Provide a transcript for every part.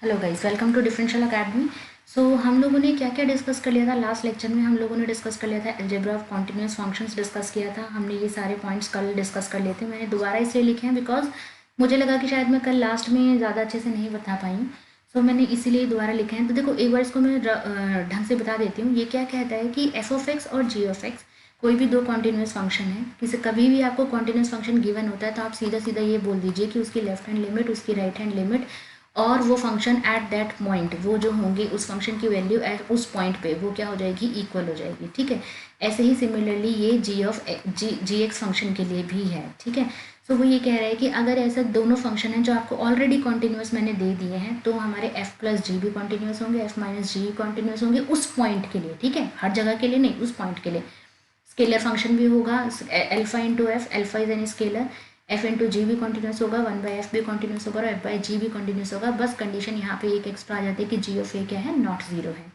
Hello guys, welcome to differential academy. So हम लोगों ने क्या क्या डिस्कस कर लिया था लास्ट लेक्चर में। हम लोगों ने डिस्कस कर लिया था algebra of continuous functions discuss किया था हमने। ये सारे पॉइंट्स कल डिस्कस कर लिए थे। मैंने दोबारा इसलिए लिखे हैं बिकॉज मुझे लगा कि शायद मैं कल लास्ट में ज़्यादा अच्छे से नहीं बता पाई हूँ। सो मैंने इसीलिए दोबारा लिखे हैं। तो देखो एक बार इसको मैं ढंग से बता देती हूँ। ये क्या कहता है कि एफ ऑफ एक्स और जी ऑफ एक्स कोई भी दो कॉन्टिन्यूस फंक्शन है, किसी कभी भी आपको कॉन्टिन्यूस फंक्शन गिवन होता है तो आप सीधा सीधा ये बोल दीजिए कि उसकी लेफ्ट हैंड लिमिट, उसकी राइट हैंड लिमिट और वो फंक्शन एट दैट पॉइंट, वो जो होंगे उस फंक्शन की वैल्यू एट उस पॉइंट पे वो क्या हो जाएगी, इक्वल हो जाएगी। ठीक है। ऐसे ही सिमिलरली ये जी एक्स फंक्शन के लिए भी है। ठीक है। सो वो ये कह रहा है कि अगर ऐसे दोनों फंक्शन हैं जो आपको ऑलरेडी कॉन्टिन्यूस मैंने दे दिए हैं तो हमारे एफ प्लस जी भी कॉन्टिन्यूस होंगे, एफ माइनस जी कॉन्टिन्यूस होंगे उस पॉइंट के लिए। ठीक है, हर जगह के लिए नहीं, उस पॉइंट के लिए। स्केलर फंक्शन भी होगा alpha into f, alpha is an scalar, f into g भी कॉन्टिन्यूस होगा, 1/f भी कॉन्टिन्यूस होगा और एफ बाई जी भी कॉन्टिन्यूस होगा। बस कंडीशन यहाँ पे एक एक्स्ट्रा आ जाती है कि जी ऑफ ए क्या है, नॉट जीरो है।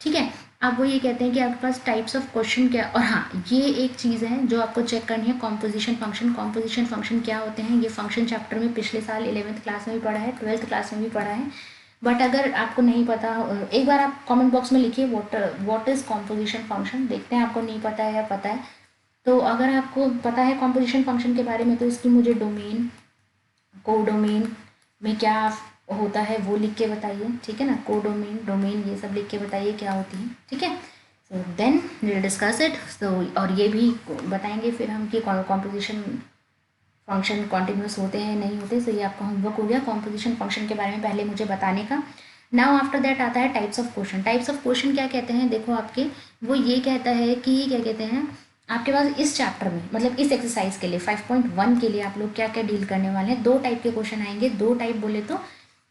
ठीक है। अब वो ये कहते हैं कि आपके पास टाइप्स ऑफ क्वेश्चन क्या, और हाँ ये एक चीज़ है जो आपको चेक करनी है, कॉम्पोजिशन फंक्शन। कॉम्पोजिशन फंक्शन क्या होते हैं, ये फंक्शन चैप्टर में पिछले साल 11th क्लास में भी पढ़ा है, 12th क्लास में भी पढ़ा है। बट अगर आपको नहीं पता, एक बार आप कमेंट बॉक्स में लिखिए व्हाट इज़ कॉम्पोजिशन फंक्शन, देखते हैं आपको नहीं पता है या पता है। तो अगर आपको पता है कॉम्पोजिशन फंक्शन के बारे में तो इसकी मुझे डोमेन, कोडोमेन में क्या होता है वो लिख के बताइए। ठीक है ना, कोडोमेन, डोमेन, ये सब लिख के बताइए क्या होती है। ठीक है। So then will discuss it. तो और ये भी बताएंगे फिर हम कि कॉम्पोजिशन फंक्शन कॉन्टिन्यूस होते हैं नहीं होते। सो ये आपका होमवर्क हो गया कॉम्पोजिशन फंक्शन के बारे में पहले मुझे बताने का। नाउ आफ्टर दैट आता है types of question. Types of question क्या कहते हैं, देखो आपके वो ये कहता है कि क्या कहते हैं आपके पास इस चैप्टर में, मतलब इस एक्सरसाइज के लिए 5.1 के लिए आप लोग क्या क्या डील करने वाले हैं। दो टाइप के क्वेश्चन आएंगे। दो टाइप बोले तो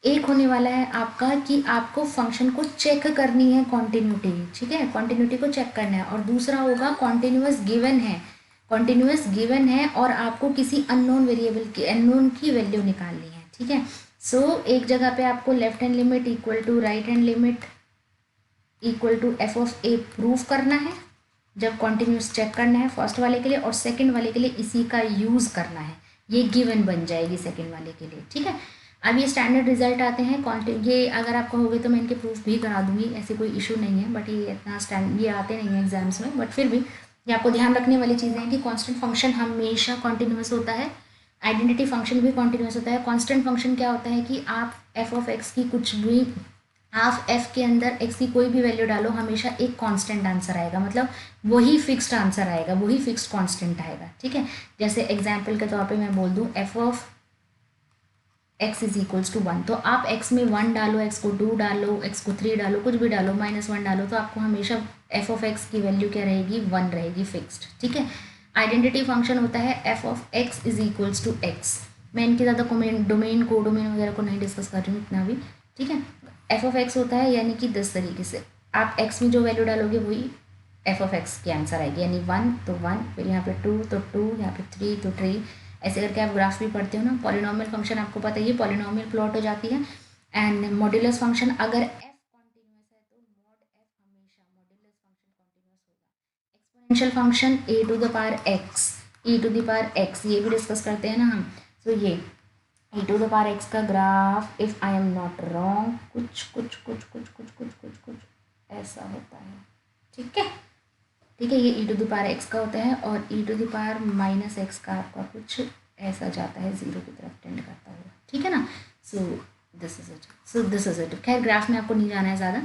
एक होने वाला है आपका कि आपको फंक्शन को चेक करनी है कॉन्टिन्यूटी। ठीक है, कॉन्टिन्यूटी को चेक करना है। और दूसरा होगा कॉन्टिन्यूस गिवन है, कॉन्टिन्यूस गिवन है और आपको किसी अननोन वेरिएबल की, अननोन की वैल्यू निकालनी है। ठीक है। सो एक जगह पे आपको left hand limit equal to right hand limit equal to f of a prove करना है जब कॉन्टिन्यूस चेक करना है फर्स्ट वाले के लिए, और सेकंड वाले के लिए इसी का यूज़ करना है। ये गिवन बन जाएगी सेकंड वाले के लिए। ठीक है। अब ये स्टैंडर्ड रिजल्ट आते हैं ये अगर आप कहोगे तो मैं इनके प्रूफ भी करा दूंगी, ऐसे कोई इशू नहीं है। बट ये इतना ये आते नहीं है एग्जाम्स में, बट फिर भी ये आपको ध्यान रखने वाली चीज़ें हैं कि कांस्टेंट फंक्शन हमेशा कॉन्टिन्यूस होता है, आइडेंटिटी फंक्शन भी कॉन्टिन्यूस होता है। कांस्टेंट फंक्शन क्या होता है कि आप एफ ऑफ एक्स की कुछ भी, आप एफ के अंदर एक्स की कोई भी वैल्यू डालो हमेशा एक कांस्टेंट आंसर आएगा, मतलब वही फिक्स्ड आंसर आएगा, वही फिक्स्ड कांस्टेंट आएगा। ठीक है। जैसे एग्जाम्पल के तौर पे मैं बोल दूँ f of x is equals to 1, तो आप एक्स में 1 डालो, एक्स को 2 डालो, एक्स को 3 डालो, कुछ भी डालो, -1 डालो, तो आपको हमेशा एफ ऑफ एक्स की वैल्यू क्या रहेगी, 1 रहेगी फिक्स्ड। ठीक है। आइडेंटिटी फंक्शन होता है f of x is equals to x. मैं इनकी ज़्यादा डोमेन कोडोमेन वगैरह को नहीं डिस्कस कर रही हूँ इतना भी। ठीक है। एफ ऑफ एक्स होता है यानी कि 10 तरीके से आप एक्स में जो वैल्यू डालोगे वही एफ ऑफ एक्स की आंसर आएगी, यानी 1 तो 1, फिर यहाँ पे 2 तो 2, यहाँ पे 3 तो 3, ऐसे करके आप ग्राफ भी पढ़ते हो ना। पॉलिनोमियल फंक्शन आपको पता है ये पॉलिनोमियल प्लॉट हो जाती है। एंड मॉड्यूलस फंक्शन, अगर एफ कॉन्टिन्यूस है तो मॉड एफ हमेशा मॉड्यूलस फंक्शन कॉन्टिन्यूस होगा। Exponential function a to the power x, e to the power x, ये भी डिस्कस करते हैं ना हम। तो ये e to the power x का graph, if I am not wrong, कुछ कुछ कुछ कुछ कुछ कुछ कुछ कुछ ऐसा होता है। ठीक है। ठीक है, ये e to the power x का होता है और e to the power minus x का आपका कुछ ऐसा जाता है, जीरो की तरफ टेंड करता हुआ। ठीक है ना। सो दिस इज इट। खैर ग्राफ में आपको नहीं जाना है ज़्यादा।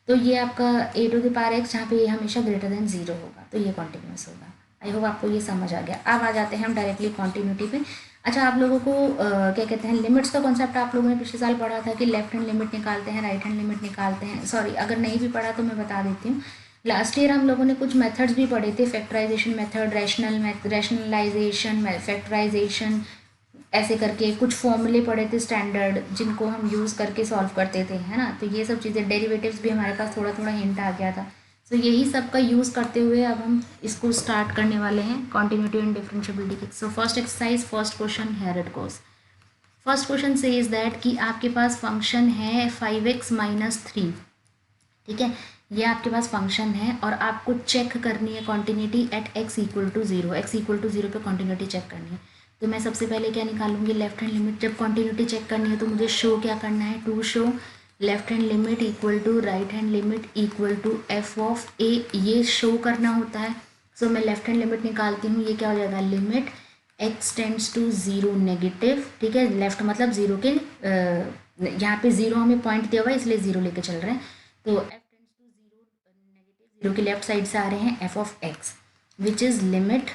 तो ये आपका e to the power x जहाँ पे ये हमेशा ग्रेटर देन 0 होगा तो ये कॉन्टिन्यूस होगा। आई होप आपको ये समझ आ गया। अब आ जाते हैं हम डायरेक्टली कॉन्टिन्यूटी पे। अच्छा, आप लोगों को क्या कहते हैं, लिमिट्स का कॉन्सेप्ट आप लोगों ने पिछले साल पढ़ा था कि लेफ्ट हैंड लिमिट निकालते हैं, राइट हैंड लिमिट निकालते हैं। सॉरी, अगर नहीं भी पढ़ा तो मैं बता देती हूँ। लास्ट ईयर हम लोगों ने कुछ मेथड्स भी पढ़े थे, फैक्टराइजेशन मेथड, रैशनलाइजेशन, फैक्टराइजेशन, ऐसे करके कुछ फॉर्मूले पढ़े थे स्टैंडर्ड जिनको हम यूज़ करके सॉल्व करते थे, है ना। तो ये सब चीज़ें, डेरिवेटिव्स भी हमारे पास थोड़ा थोड़ा हिंट आ गया था। सो यही सब का यूज़ करते हुए अब हम इसको स्टार्ट करने वाले हैं continuity and differentiability. So first exercise, first question, here it goes. First question says that कि आपके पास फंक्शन है 5x माइनस 3। ठीक है, ये आपके पास फंक्शन है और आपको चेक करनी है continuity at x equal to 0। x equal to 0 पे कॉन्टिन्यूटी चेक करनी है। तो मैं सबसे पहले क्या निकालूंगी, लेफ्ट हैंड लिमिट। जब कॉन्टिन्यूटी चेक करनी है तो मुझे शो क्या करना है, to show left hand limit equal to right hand limit equal to f of a, ये शो करना होता है। सो मैं लेफ्ट हैंड लिमिट निकालती हूँ, ये क्या हो जाएगा, limit x tends to zero negative, ठीक है, लेफ्ट मतलब ज़ीरो के यहाँ पे ज़ीरो हमें पॉइंट दिया हुआ है इसलिए ज़ीरो लेके चल रहे हैं, तो f tends to zero negative, zero की लेफ्ट साइड से आ रहे हैं f of x which is limit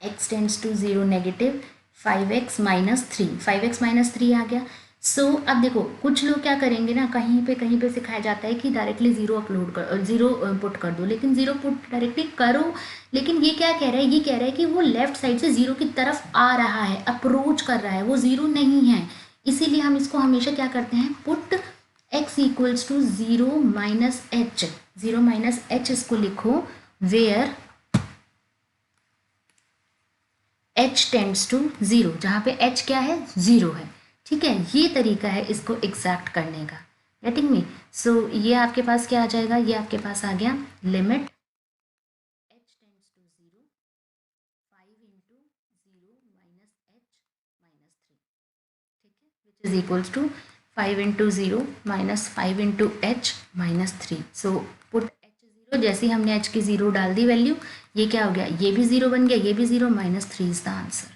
x tends to zero negative 5x minus three, 5x minus three आ गया। सो अब देखो कुछ लोग क्या करेंगे ना, कहीं पे सिखाया जाता है कि डायरेक्टली ज़ीरो अपलोड कर, ज़ीरो पुट कर दो, लेकिन ज़ीरो पुट डायरेक्टली करो, लेकिन ये क्या कह रहा है, ये कह रहा है कि वो लेफ्ट साइड से ज़ीरो की तरफ आ रहा है, अप्रोच कर रहा है, वो ज़ीरो नहीं है, इसीलिए हम इसको हमेशा क्या करते हैं, put x equals to zero minus h, zero minus h इसको लिखो, where h tends to zero, जहाँ पे h क्या है, ज़ीरो है, ठीक है, ये तरीका है इसको एग्जैक्ट करने का, गेटिंग मी। सो ये आपके पास क्या आ जाएगा, ये आपके पास आ गया limit h tends to zero 5 into zero minus h minus three, ठीक है, which is equals to 5 into zero minus 5 into h minus three. So put तो जैसे ही हमने h की ज़ीरो डाल दी वैल्यू, ये क्या हो गया, ये भी ज़ीरो बन गया, ये भी zero, minus three is the answer.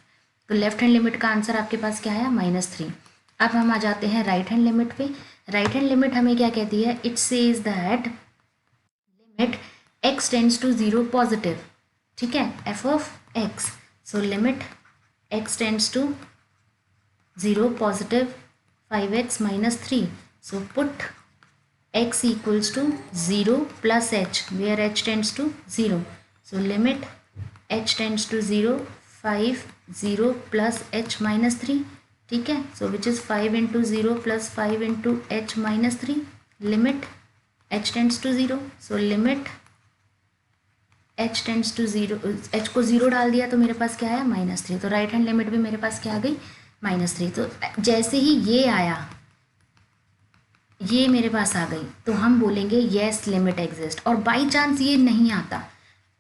तो लेफ्ट हैंड लिमिट का आंसर आपके पास क्या आया, माइनस थ्री। अब हम आ जाते हैं राइट हैंड लिमिट पे। राइट हैंड लिमिट हमें क्या कहती है, it says that limit x tends to zero positive, ठीक है, f of x, so limit x tends to zero positive 5x minus three, so put x equals to 0 plus h, where h tends to 0. So limit h tends to 0, 5 0 plus h minus 3, ठीक है, so which is 5 into 0 plus 5 into h minus 3, limit h tends to 0, so limit h tends to 0, h को 0 डाल दिया तो मेरे पास क्या आया, माइनस थ्री, तो राइट हैंड लिमिट भी मेरे पास क्या आ गई, माइनस थ्री। तो जैसे ही ये आया, ये मेरे पास आ गई, तो हम बोलेंगे येस लिमिट एग्जिस्ट, और बाई चांस ये नहीं आता,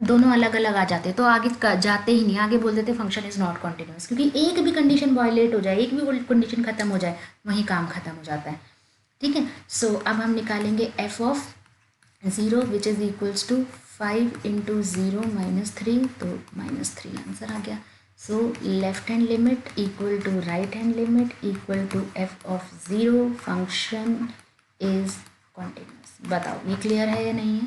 दोनों अलग अलग आ जाते तो आगे जाते ही नहीं, आगे बोल देते फंक्शन इज़ नॉट कॉन्टिन्यूस, क्योंकि एक भी कंडीशन वायलेट हो जाए, एक भी कंडीशन खत्म हो जाए, वहीं काम खत्म हो जाता है, ठीक है। सो अब हम निकालेंगे f of zero which is equals to 5 into zero minus three, तो माइनस थ्री आंसर आ गया। So left hand limit equal to right hand limit equal to f of zero function is continuous. बताओ ये clear है या नहीं है,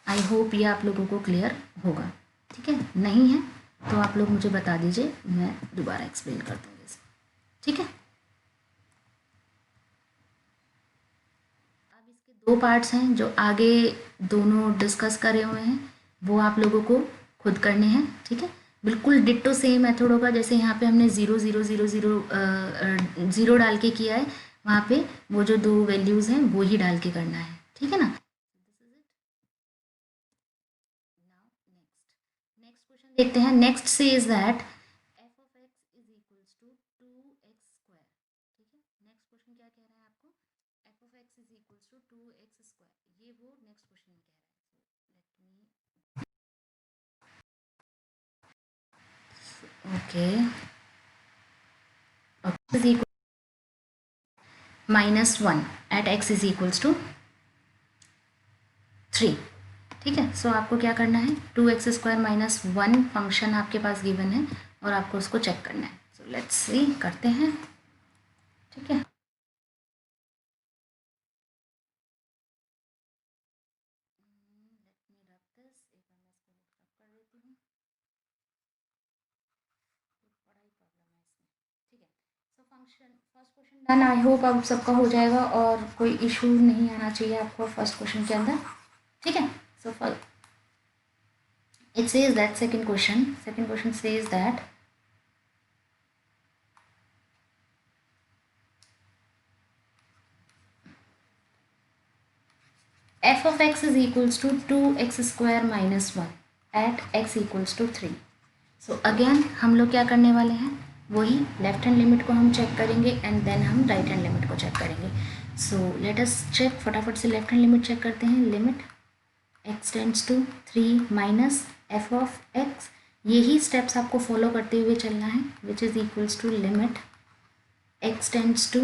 I hope ये आप लोगों को क्लियर होगा, ठीक है, नहीं है तो आप लोग मुझे बता दीजिए, मैं दोबारा एक्सप्लेन कर दूँगी इसे, ठीक है। अब इसके दो पार्ट्स हैं जो आगे दोनों डिस्कस करे हुए हैं, वो आप लोगों को खुद करने हैं, ठीक है, बिल्कुल डिट्टो सेम मेथड होगा, जैसे यहाँ पे हमने zero zero zero zero zero डाल के किया है, वहाँ पे वो जो दो वैल्यूज़ हैं वो ही डाल के करना है, ठीक है ना। नेक्स्ट क्वेश्चन देखते हैं। नेक्स्ट से is that f of x is equals to 2x square, ठीक है, नेक्स्ट क्वेश्चन क्या कह रहा है आपको, f of x is equals to 2x square, ये वो नेक्स्ट क्वेश्चन में कह रहा है, okay is equal minus one at x is equals to 3, ठीक है। सो आपको क्या करना है, 2x square minus one function आपके पास गिवन है और आपको उसको चेक करना है। सो लेट्स सी, करते हैं, ठीक है। Function first question done, I hope अब सबका हो जाएगा और कोई इशू नहीं आना चाहिए आपको फर्स्ट क्वेश्चन के अंदर, ठीक है। सो it says that second question says that f of x is equals to 2x square minus 1 at x equals to 3। So again हम लोग क्या करने वाले हैं, वही लेफ्ट हैंड लिमिट को हम चेक करेंगे एंड देन हम राइट हैंड लिमिट को चेक करेंगे। सो लेट अस चेक, फटाफट से लेफ्ट हैंड लिमिट चेक करते हैं। Limit x tends to 3 minus f of x, यही स्टेप्स आपको फॉलो करते हुए चलना है, which is equals to limit x tends to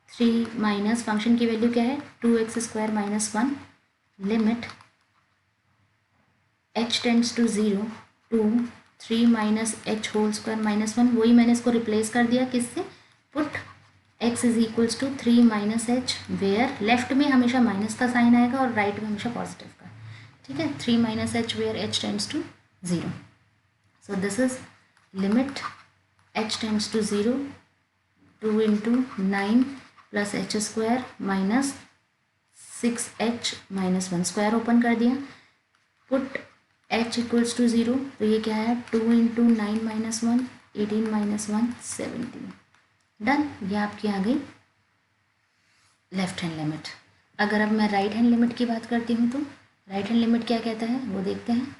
3 minus function की वैल्यू क्या है 2x² minus 1 limit h tends to 0 two 3 minus h whole square minus 1। वही मैंने इसको रिप्लेस कर दिया किससे, put x is equals to 3 minus h, where left में हमेशा माइनस का साइन आएगा और राइट में हमेशा पॉजिटिव का। ठीक है, 3 minus h where h tends to 0। So this is limit h tends to 0 2 into 9 plus h square minus 6h minus 1, square open कर दिया, पुट h इक्वल्स टू 0, तो ये क्या है 2 इंटू 9 माइनस 1 18 माइनस 1 17। डन, ये आपकी आ गई लेफ्ट हैंड लिमिट। अगर अब मैं राइट हैंड लिमिट की बात करती हूँ तो राइट हैंड लिमिट क्या कहता है वो देखते हैं।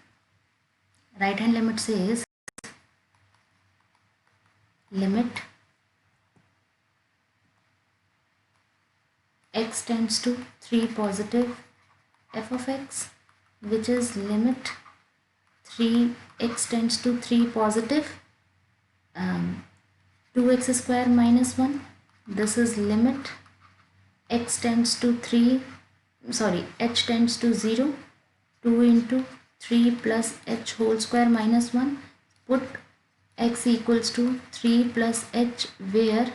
राइट हैंड लिमिट से is limit x tends to 3 positive f of x, which is limit 3x tends to 3 positive 2x square minus 1. This is limit x tends to 3, sorry, h tends to 0, 2 into 3 plus h whole square minus 1. Put x equals to 3 plus h where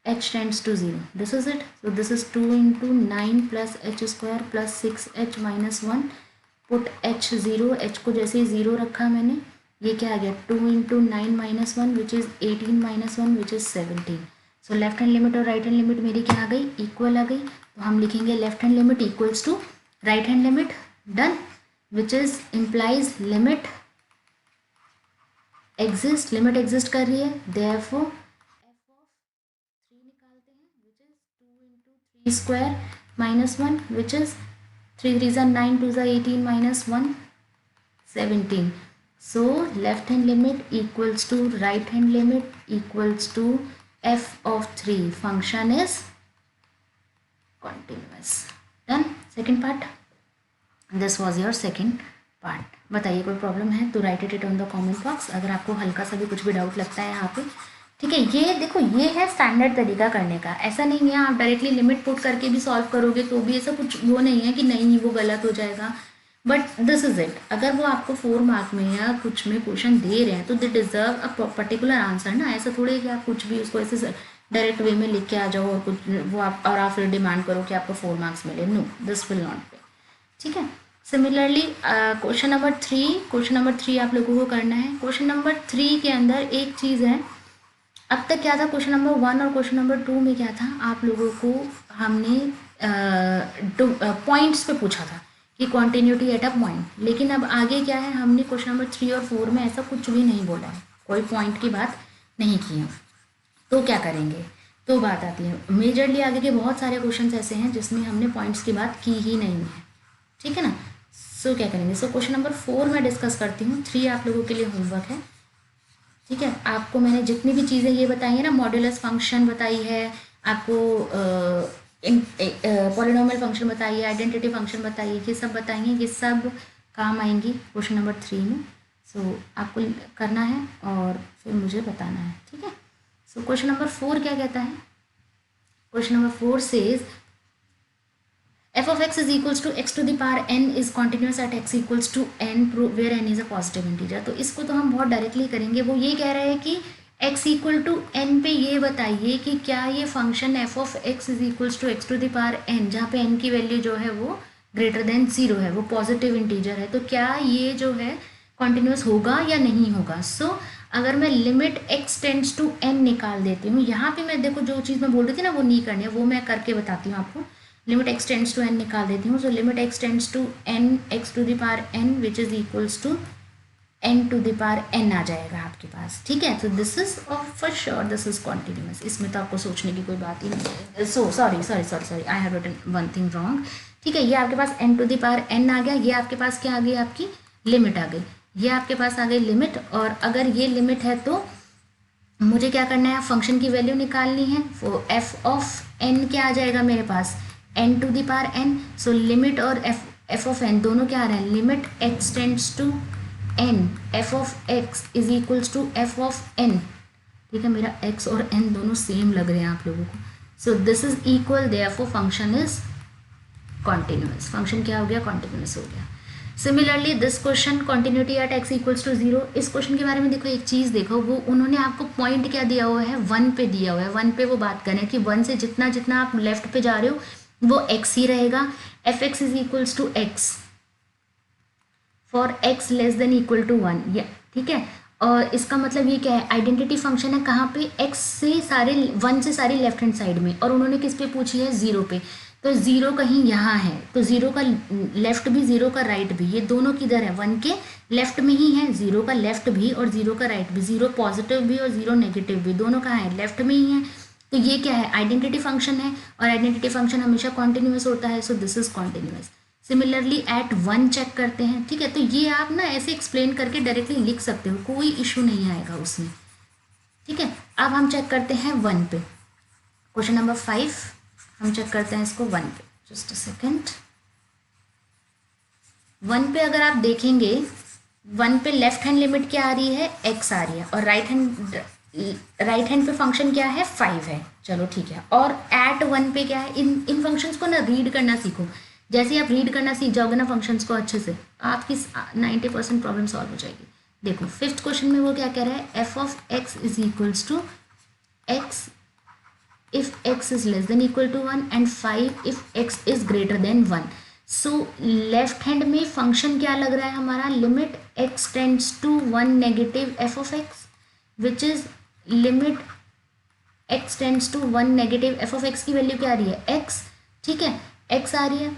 h tends to 0. This is it. So this is 2 into 9 plus h square plus 6h minus 1. Put h 0, h को जैसे ही 0 रखा मैंने, ये क्या आ गया 2 into 9 minus 1 which is 18 minus 1 which is 17. So left hand limit और right hand limit मेरी क्या आ गई, इक्वल आ गई। तो हम लिखेंगे left hand limit equals to right hand limit, done, which is implies limit exist, limit exist कर रही है, therefore square minus 1 which is 3 3s are 9 2s are 18 minus 1 17. So left hand limit equals to right hand limit equals to f of 3. Function is continuous. Done. Second part. This was your second part. बताइए कोई problem है तो right it on the comment box. अगर आपको हल्का सा भी कुछ भी डाउट लगता है यहाँ पे, ठीक है। ये देखो, ये है स्टैंडर्ड तरीका करने का। ऐसा नहीं है आप डायरेक्टली लिमिट पुट करके भी सॉल्व करोगे तो भी ऐसा कुछ वो नहीं है कि नहीं वो गलत हो जाएगा, बट दिस इज इट। अगर वो आपको 4 मार्क में या कुछ में क्वेश्चन दे रहे हैं तो they deserve a particular answer ना। ऐसा थोड़ी है कि आप कुछ भी उसको ऐसे डायरेक्ट वे में लिख के आ जाओ और कुछ वो आप फिर डिमांड करो कि आपको 4 मार्क्स मिले। No, this will not be, ठीक है। सिमिलरली क्वेश्चन नंबर 3 आप लोगों को करना है। क्वेश्चन नंबर 3 के अंदर एक चीज़ है, अब तक क्या था क्वेश्चन नंबर 1 और क्वेश्चन नंबर 2 में क्या था, आप लोगों को हमने पॉइंट्स पे पूछा था कि कॉन्टिन्यूटी एट अ पॉइंट, लेकिन अब आगे क्या है, हमने क्वेश्चन नंबर 3 और 4 में ऐसा कुछ भी नहीं बोला है, कोई पॉइंट की बात नहीं की है। तो क्या करेंगे, तो बात आती है मेजरली आगे के बहुत सारे क्वेश्चन ऐसे हैं जिसमें हमने पॉइंट्स की बात की ही नहीं है, ठीक है ना। सो क्या करेंगे, सो क्वेश्चन नंबर 4 मैं डिस्कस करती हूँ, 3 आप लोगों के लिए होमवर्क है, ठीक है। आपको मैंने जितनी भी चीज़ें ये बताई है ना, मॉड्यूलस फंक्शन बताई है आपको, पॉलिनोमियल फंक्शन बताई है, आइडेंटिटी फंक्शन बताई है, ये सब बताएंगे, ये सब काम आएंगी क्वेश्चन नंबर 3 में। सो आपको करना है और फिर मुझे बताना है, ठीक है। सो क्वेश्चन नंबर 4 क्या कहता है, question number 4 says f of x is equals to x to the power n is continuous at x equals to n where n is a positive integer। तो इसको तो हम बहुत डायरेक्टली करेंगे। वो ये कह रहे हैं कि x इक्वल टू n पे ये बताइए कि क्या ये function f of x is equals to x to the power n, जहाँ पे n की वैल्यू जो है वो ग्रेटर देन 0 है, वो पॉजिटिव इंटीजर है, तो क्या ये जो है कॉन्टिन्यूस होगा या नहीं होगा। सो अगर मैं limit x tends to n निकाल देती हूँ, यहाँ पे मैं देखो जो चीज़ मैं बोल रही थी ना वो नहीं करनी है, वो मैं करके बताती हूँ आपको। Limit x tends to n निकाल देती हूँ, so limit x tends to n x to the power n which is equals to n to the power n आ जाएगा आपके पास, ठीक है। तो this is for sure this is continuous, इसमें तो आपको सोचने की कोई बात ही नहीं है। So sorry I have written one thing wrong, ठीक है। ये आपके पास n to the power n आ गया, ये आपके पास क्या आ गई, आपकी लिमिट आ गई, ये आपके पास आ गई लिमिट। और अगर ये लिमिट है तो मुझे क्या करना है, फंक्शन की वैल्यू निकालनी है। वो f ऑफ n क्या आ जाएगा मेरे पास, n to the power n। So limit और f ऑफ n दोनों क्या आ रहे हैं, limit x tends to n f of x is equals to f of n, ठीक है। मेरा x और n दोनों सेम लग रहे हैं आप लोगों को। So this is equal, therefore function is continuous. Function क्या हो गया, कॉन्टिन्यूस हो गया। Similarly this question continuity at x equals to 0, इस क्वेश्चन के बारे में देखो, एक चीज़ देखो, वो उन्होंने आपको पॉइंट क्या दिया हुआ है, 1 पे दिया हुआ है। 1 पे वो बात करें कि 1 से जितना जितना आप लेफ्ट पे जा रहे हो वो x ही रहेगा। F x is equals to x for x less than equal to 1, या ठीक है। और इसका मतलब ये क्या है, आइडेंटिटी फंक्शन है कहाँ पे, x से सारे 1 से सारी लेफ्ट हैंड साइड में, और उन्होंने किस पे पूछी है, 0 पे। तो 0 कहीं यहाँ है, तो 0 का लेफ्ट भी 0 का राइट भी, ये दोनों किधर है, 1 के लेफ्ट में ही है। 0 का लेफ्ट भी और 0 का राइट भी, 0 पॉजिटिव भी और 0 नेगेटिव भी, दोनों कहाँ है, लेफ्ट में ही है। तो ये क्या है, आइडेंटिटी फंक्शन है, और आइडेंटिटी फंक्शन हमेशा कॉन्टिन्यूस होता है, so this is continuous. Similarly at 1 check करते हैं, ठीक है। तो ये आप ना ऐसे एक्सप्लेन करके डायरेक्टली लिख सकते हो, कोई इशू नहीं आएगा उसमें, ठीक है। अब हम चेक करते हैं 1 पे, क्वेश्चन नंबर 5 हम चेक करते हैं इसको 1 पे। जस्ट अ सेकेंड, 1 पे अगर आप देखेंगे, 1 पे लेफ्ट हैंड लिमिट क्या आ रही है, x आ रही है, और राइट हैंड पे फंक्शन क्या है, 5 है। चलो ठीक है। और एट 1 पे क्या है, इन फंक्शंस को ना रीड करना सीखो। जैसे आप रीड करना सीख जाओगे ना फंक्शंस को अच्छे से, आपकी 90% प्रॉब्लम सॉल्व हो जाएगी। देखो 5th क्वेश्चन में वो क्या कह रहा है, f of x is equals to x if x is less than equal to 1 and 5 if x is greater than 1. So left hand में फंक्शन क्या लग रहा है हमारा, limit x tends to 1 negative f of x, which is limit x tends to 1 negative f of x की value क्या आ रही है, x, ठीक है, x आ रही है।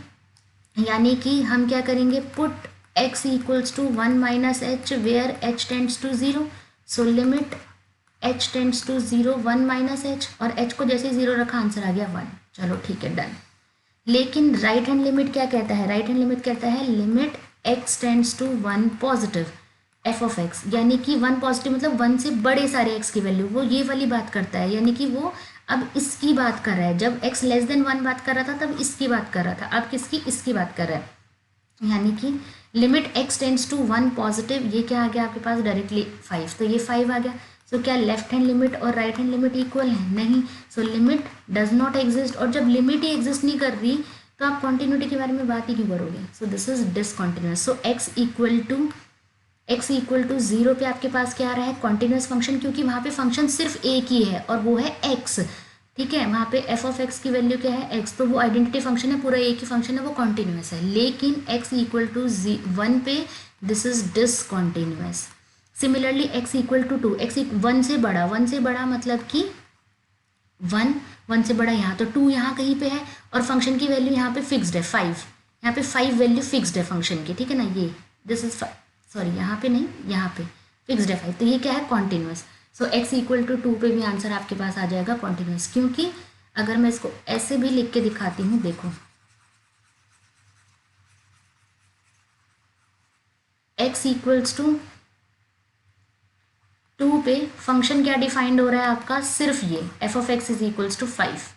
यानी कि हम क्या करेंगे, put x equals to 1 minus h where h tends to 0। So limit h tends to 0 1 minus h, और h को जैसे 0 रखा आंसर आ गया 1। चलो ठीक है, डन। लेकिन राइट हैंड लिमिट क्या कहता है, राइट हैंड लिमिट कहता है limit x tends to 1 positive f of x, यानी कि 1 पॉजिटिव मतलब 1 से बड़े सारे x की वैल्यू, वो ये वाली बात करता है। यानी कि वो अब इसकी बात कर रहा है, जब x लेस देन 1 बात कर रहा था तब इसकी बात कर रहा था, अब किसकी, इसकी बात कर रहा है। यानी कि limit x tends to 1 positive, ये क्या आ गया आपके पास डायरेक्टली 5, तो ये 5 आ गया। सो क्या लेफ्ट हैंड लिमिट और राइट हैंड लिमिट इक्वल है, नहीं। So limit does not exist, और जब लिमिट ही एग्जिस्ट नहीं कर रही तो आप कॉन्टिन्यूटी के बारे में बात ही क्यों करोगे। So this is discontinuous. So x equal to 0 पे आपके पास क्या आ रहा है, कॉन्टिन्यूस फंक्शन, क्योंकि वहाँ पे फंक्शन सिर्फ एक ही है और वो है x, ठीक है। वहाँ पे f ऑफ x की वैल्यू क्या है, x, तो वो आइडेंटिटी फंक्शन है, पूरा एक ही फंक्शन है, वो कॉन्टिन्यूस है। लेकिन x इक्वल टू 1 पे this is discontinuous. Similarly x equal to 2, x 1 से बड़ा, 1 से बड़ा मतलब कि 1 से बड़ा यहाँ, तो 2 यहाँ कहीं पे है, और फंक्शन की वैल्यू यहाँ पे फिक्स्ड है 5, यहाँ पे 5 वैल्यू फिक्स्ड है फंक्शन की, ठीक है ना। ये दिस इज सॉरी यहाँ पे नहीं, यहाँ पे फिक्स्ड है 5, तो ये क्या है, continuous. So x equal to 2 पे भी आंसर आपके पास आ जाएगा कॉन्टिन्यूस, क्योंकि अगर मैं इसको ऐसे भी लिख के दिखाती हूँ, देखो x इक्वल्स टू 2 पे फंक्शन क्या डिफाइंड हो रहा है आपका, सिर्फ ये f of x is equals to 5,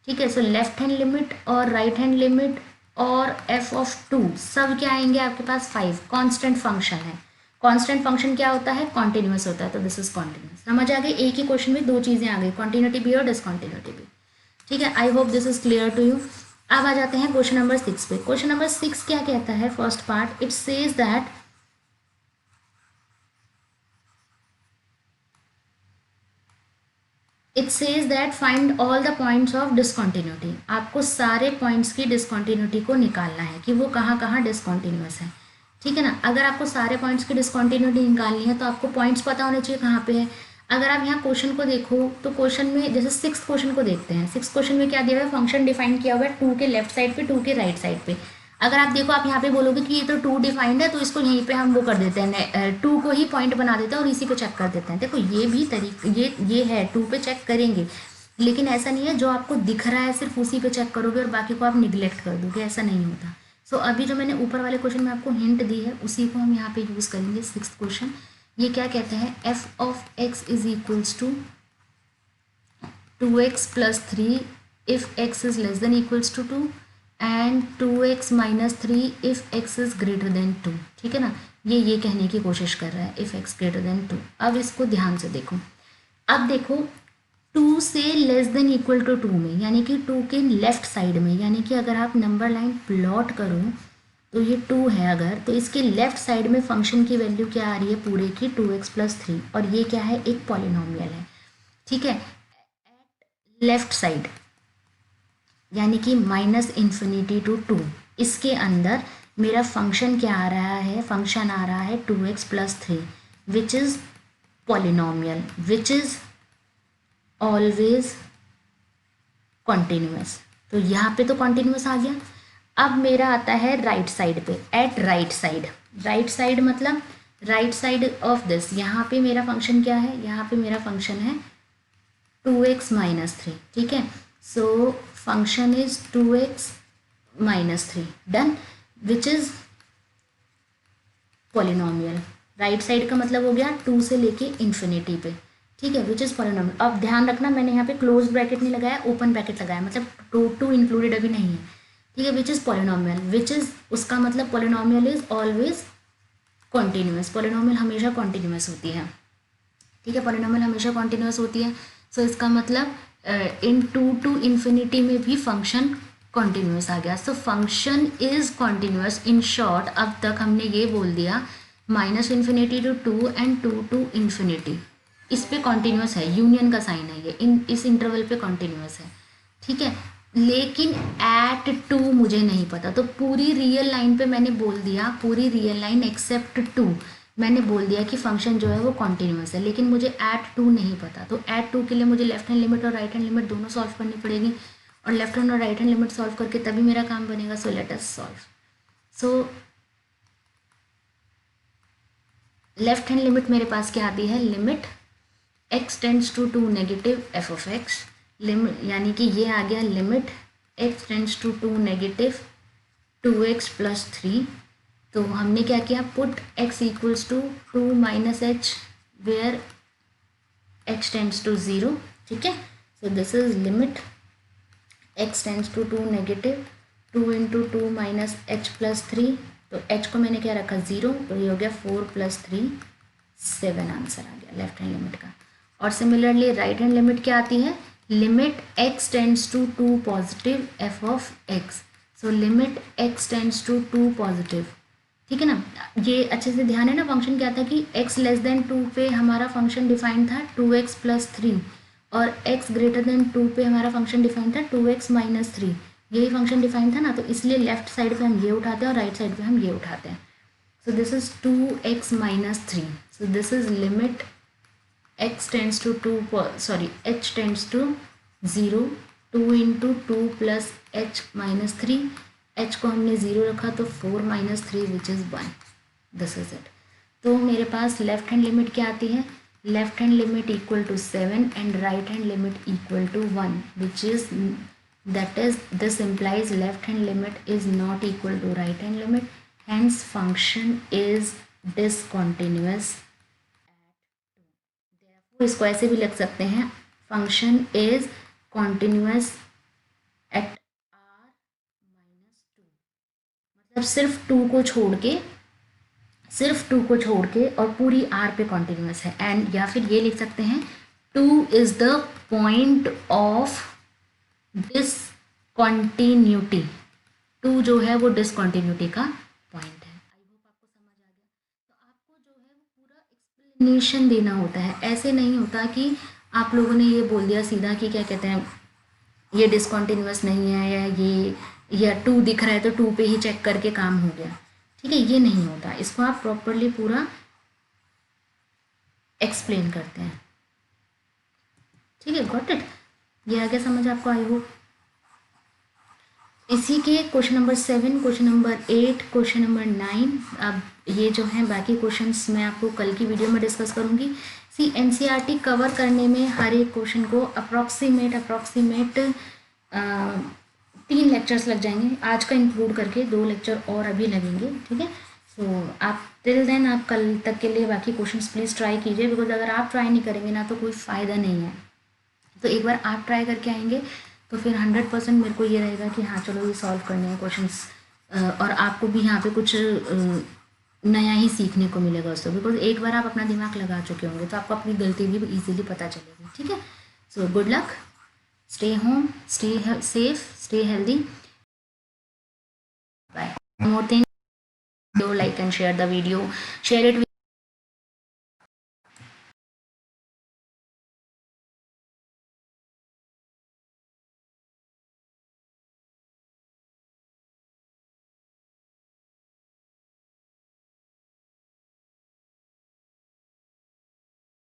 ठीक है। सो लेफ्ट हैंड लिमिट और राइट हैंड लिमिट और f ऑफ 2 सब क्या आएंगे आपके पास 5, कांस्टेंट फंक्शन है। कांस्टेंट फंक्शन क्या होता है, कॉन्टिन्यूस होता है, तो दिस इज कॉन्टिन्यूस। समझ आ गई, एक ही क्वेश्चन में 2 चीज़ें आ गई, कॉन्टिन्यूटी भी और डिसकॉन्टिन्यूटी भी, ठीक है। I hope this is clear to you. अब आ जाते हैं क्वेश्चन नंबर 6 पे। क्वेश्चन नंबर 6 क्या कहता है, first part, it says that it says that find all the points of discontinuity. आपको सारे पॉइंट्स की डिसकॉन्टिन्यूटी को निकालना है कि वो कहाँ कहाँ डिसकॉन्टिन्यूस है, ठीक है ना। अगर आपको सारे पॉइंट्स की डिसकॉन्टिन्यूटी निकालनी है तो आपको पॉइंट्स पता होने चाहिए कहाँ पे है। अगर आप यहाँ क्वेश्चन को देखो तो क्वेश्चन में, जैसे 6th क्वेश्चन को देखते हैं, 6th क्वेश्चन में क्या दिया हुआ है, फंक्शन डिफाइन किया हुआ है 2 के लेफ्ट साइड पे, 2 के राइट साइड पे। अगर आप देखो, आप यहाँ पे बोलोगे कि ये तो 2 डिफाइंड है, तो इसको यहीं पे हम वो कर देते हैं, 2 को ही पॉइंट बना देते हैं और इसी पे चेक कर देते हैं। देखो ये भी तरीका, ये है 2 पे चेक करेंगे, लेकिन ऐसा नहीं है जो आपको दिख रहा है सिर्फ उसी पे चेक करोगे और बाकी को आप निगलेक्ट कर दोगे, ऐसा नहीं होता। सो अभी जो मैंने ऊपर वाले क्वेश्चन में आपको हिंट दी है उसी को हम यहाँ पे यूज़ करेंगे। 6th क्वेश्चन ये क्या कहते हैं, f of x is equals to 2x plus 3 if x is less than equals to 2 and 2x minus 3 if x is greater than 2, ठीक है ना। ये कहने की कोशिश कर रहा है इफ x ग्रेटर देन 2। अब इसको ध्यान से देखो, अब देखो 2 से लेस देन इक्वल टू 2 में, यानी कि 2 के लेफ्ट साइड में, यानी कि अगर आप नंबर लाइन प्लॉट करो तो ये 2 है अगर, तो इसके लेफ्ट साइड में फंक्शन की वैल्यू क्या आ रही है पूरे की 2x+3, और ये क्या है, एक पॉलिनोमियल है, ठीक है। लेफ्ट साइड यानी कि -∞ टू 2, इसके अंदर मेरा फंक्शन क्या आ रहा है, फंक्शन आ रहा है 2x+3 which is polynomial which is always continuous. तो यहाँ पे तो कॉन्टिन्यूस आ गया। अब मेरा आता है राइट साइड पे, at right side. Right side मतलब राइट साइड ऑफ दिस, यहाँ पे मेरा फंक्शन क्या है, यहाँ पे मेरा फंक्शन है 2x-3, ठीक है। So function is 2x-3 done, which is polynomial. Right side का मतलब हो गया 2 से लेके इन्फिनिटी पे, ठीक है, विच इज़ पॉलिनोमियल। अब ध्यान रखना मैंने यहाँ पे क्लोज ब्रैकेट नहीं लगाया, ओपन ब्रैकेट लगाया, मतलब टू इंक्लूडेड अभी नहीं है, ठीक है। Which is polynomial, which is उसका मतलब polynomial is always continuous, polynomial हमेशा कॉन्टिन्यूस होती है, ठीक है, पॉलिनोमियल हमेशा कॉन्टिन्यूस होती है। सो इसका मतलब इन 2 टू इन्फिनिटी में भी फंक्शन कॉन्टिन्यूस आ गया। So function is continuous, in short अब तक हमने ये बोल दिया -∞ टू 2 एंड 2 टू इन्फिनिटी, इस पे कॉन्टिन्यूस है, यूनियन का साइन है ये, इस इंटरवल पे कॉन्टिन्यूस है, ठीक है। लेकिन एट 2 मुझे नहीं पता, तो पूरी रियल लाइन पे मैंने बोल दिया, पूरी रियल लाइन एक्सेप्ट 2 मैंने बोल दिया कि फंक्शन जो है वो कॉन्टिन्यूस है, लेकिन मुझे एट 2 नहीं पता। तो एट 2 के लिए मुझे लेफ्ट हैंड लिमिट और राइट हैंड लिमिट दोनों सॉल्व करनी पड़ेगी, और लेफ्ट हैंड और राइट हैंड लिमिट सॉल्व करके तभी मेरा काम बनेगा। So let us solve. So left hand limit मेरे पास क्या आती है, limit x tends to 2 negative f of x, limit यानी कि ये आ गया limit x tends to 2 negative 2x+3। तो हमने क्या किया, put x equals to 2 minus h where x tends to 0, ठीक है। So this is limit x tends to 2 negative 2 into 2 minus h+3, तो h को मैंने क्या रखा 0, तो ये हो गया 4+3 7 आंसर आ गया लेफ्ट हैंड लिमिट का। और सिमिलरली राइट हैंड लिमिट क्या आती है, limit x tends to 2 positive f of x। So limit x tends to 2 positive, ठीक है ना। ये अच्छे से ध्यान है ना, फंक्शन क्या था कि x लेस देन 2 पे हमारा फंक्शन डिफाइंड था 2x+3, और x ग्रेटर देन 2 पे हमारा फंक्शन डिफाइंड था 2x-3, यही फंक्शन डिफाइंड था ना। तो इसलिए लेफ्ट साइड पे हम ये उठाते हैं और राइट साइड पे हम ये उठाते हैं। So this is 2x-3। So this is limit x tends to 2 h tends to 0, 2 into 2 plus h-3, h को हमने 0 रखा तो 4-3 which is 1, this is it. तो मेरे पास लेफ्ट हैंड लिमिट क्या आती है, left hand limit equal to 7 and right hand limit equal to 1, which is that is this implies left hand limit is not equal to right hand limit, hence function is discontinuous at 2। इसको ऐसे भी लिख सकते हैं, function is continuous at r-2, मतलब सिर्फ 2 को छोड़ के, सिर्फ 2 को छोड़ के और पूरी r पे कॉन्टिन्यूस है। एंड या फिर ये लिख सकते हैं 2 is the point of discontinuity, 2 जो है वो डिसकॉन्टिन्यूटी का पॉइंट है। आई होप आपको समझ आ गया। तो आपको जो है वो पूरा एक्सप्लेनेशन देना होता है, ऐसे नहीं होता कि आप लोगों ने ये बोल दिया सीधा कि क्या कहते हैं ये डिसकॉन्टिन्यूस नहीं है, या 2 दिख रहा है तो 2 पे ही चेक करके काम हो गया, ठीक है, ये नहीं होता। इसको आप प्रॉपरली पूरा एक्सप्लेन करते हैं, ठीक है, गॉट इट। ये आ गया समझ आपको, आई होप। इसी के question number 7, question number 8, question number 9, अब ये जो हैं बाकी क्वेश्चंस मैं आपको कल की वीडियो में डिस्कस करूँगी। सी एनसीईआरटी कवर करने में हर एक क्वेश्चन को अप्रॉक्सीमेट 3 लेक्चर्स लग जाएंगे, आज का इंक्लूड करके 2 लेक्चर और अभी लगेंगे, ठीक है। सो आप टिल देन आप कल तक के लिए बाकी क्वेश्चंस प्लीज़ ट्राई कीजिए, बिकॉज अगर आप ट्राई नहीं करेंगे ना तो कोई फ़ायदा नहीं है। तो एक बार आप ट्राई करके आएंगे तो फिर 100% मेरे को ये रहेगा कि हाँ चलो ये सॉल्व करने हैं क्वेश्चंस, और आपको भी यहाँ पे कुछ नया ही सीखने को मिलेगा उसको, बिकॉज एक बार आप अपना दिमाग लगा चुके होंगे तो आपको अपनी गलती भी इजीली पता चलेगी, ठीक है। So good luck, stay home, stay safe, stay healthy. Bye. One more thing, like and share the video, share it with